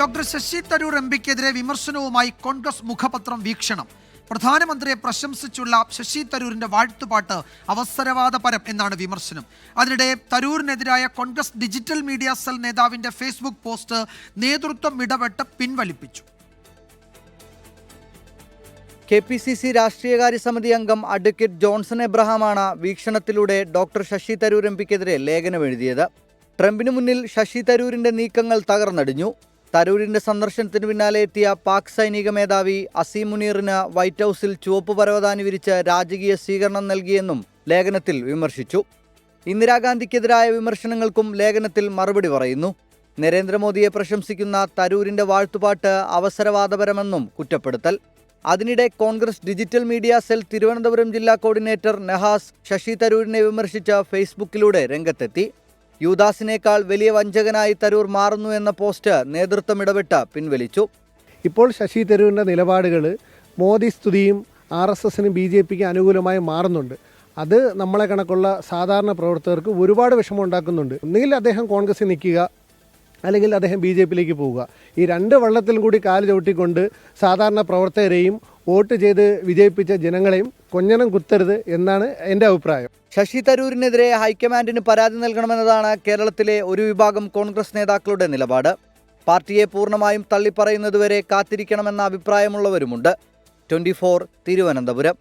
Doctor Shashi Tharoor എംപിക്കെതിരെ വിമർശനവുമായി കോൺഗ്രസ് മുഖപത്രം വീക്ഷണം. പ്രധാനമന്ത്രിയെ പ്രശംസിച്ചുള്ള ശശി തരൂരിന്റെ വാഴ്ത്തുപാട്ട് അവസരവാദപരം എന്നാണ് വിമർശനം. അതിനിടെ തരൂരിനെതിരായ കോൺഗ്രസ് ഡിജിറ്റൽ മീഡിയ സെൽ നേതാവിന്റെ ഫേസ്ബുക്ക് പോസ്റ്റ് നേതൃത്വം ഇടപെട്ട് പിൻവലിപ്പിച്ചു. KPCC രാഷ്ട്രീയകാര്യ സമിതി അംഗം അഡ്വക്കേറ്റ് ജോൺസൺ എബ്രഹാമാണ് വീക്ഷണത്തിലൂടെ ഡോക്ടർ ശശി തരൂർ എംപിക്കെതിരെ ലേഖനം എഴുതിയത്. ട്രംപിന് മുന്നിൽ ശശി തരൂരിന്റെ നീക്കങ്ങൾ തകർന്നടിഞ്ഞു. തരൂരിന്റെ സന്ദർശനത്തിന് പിന്നാലെ എത്തിയ പാക് സൈനിക മേധാവി അസീം മുനീറിന് വൈറ്റ് ഹൗസിൽ ചുവപ്പ് പരവതാനി വിരിച്ച് രാജകീയ സ്വീകരണം നൽകിയെന്നും ലേഖനത്തിൽ വിമർശിച്ചു. ഇന്ദിരാഗാന്ധിക്കെതിരായ വിമർശനങ്ങൾക്കും ലേഖനത്തിൽ മറുപടി പറയുന്നു. നരേന്ദ്രമോദിയെ പ്രശംസിക്കുന്ന തരൂരിന്റെ വാഴ്ത്തുപാട്ട് അവസരവാദപരമെന്നും കുറ്റപ്പെടുത്തൽ. അതിനിടെ Congress digital media cell Thiruvananthapuram ജില്ലാ കോർഡിനേറ്റർ നഹാസ് ശശി തരൂരിനെ വിമർശിച്ച് ഫേസ്ബുക്കിലൂടെ രംഗത്തെത്തി. യുദാസിനേക്കാൾ വലിയ വഞ്ചകനായി തരൂർ മാറുന്നു എന്ന പോസ്റ്റ് നേതൃത്വം ഇടപെട്ട് പിൻവലിച്ചു. ഇപ്പോൾ ശശി തരൂരിൻ്റെ നിലപാടുകൾ മോദി സ്തുതിയും RSSനും BJPക്ക് അനുകൂലമായി മാറുന്നുണ്ട്. അത് നമ്മളെ കണക്കുള്ള സാധാരണ പ്രവർത്തകർക്ക് ഒരുപാട് വിഷമം ഉണ്ടാക്കുന്നുണ്ട്. ഒന്നുകിൽ അദ്ദേഹം കോൺഗ്രസിൽ നിൽക്കുക, അല്ലെങ്കിൽ അദ്ദേഹം BJPയിലേക്ക് പോവുക. ഈ രണ്ട് വള്ളത്തിലും കൂടി കാല് ചവിട്ടിക്കൊണ്ട് സാധാരണ പ്രവർത്തകരെയും വോട്ട് ചെയ്ത് വിജയിപ്പിച്ച ജനങ്ങളെയും കൊഞ്ഞനം കുത്തരുത് എന്നാണ് എൻ്റെ അഭിപ്രായം. ശശി തരൂരിനെതിരെ ഹൈക്കമാൻഡിന് പരാതി നൽകണമെന്നതാണ് കേരളത്തിലെ ഒരു വിഭാഗം കോൺഗ്രസ് നേതാക്കളുടെ നിലപാട്. പാർട്ടിയെ പൂർണ്ണമായും തള്ളിപ്പറയുന്നതുവരെ കാത്തിരിക്കണമെന്ന അഭിപ്രായമുള്ളവരുമുണ്ട്. 24 തിരുവനന്തപുരം.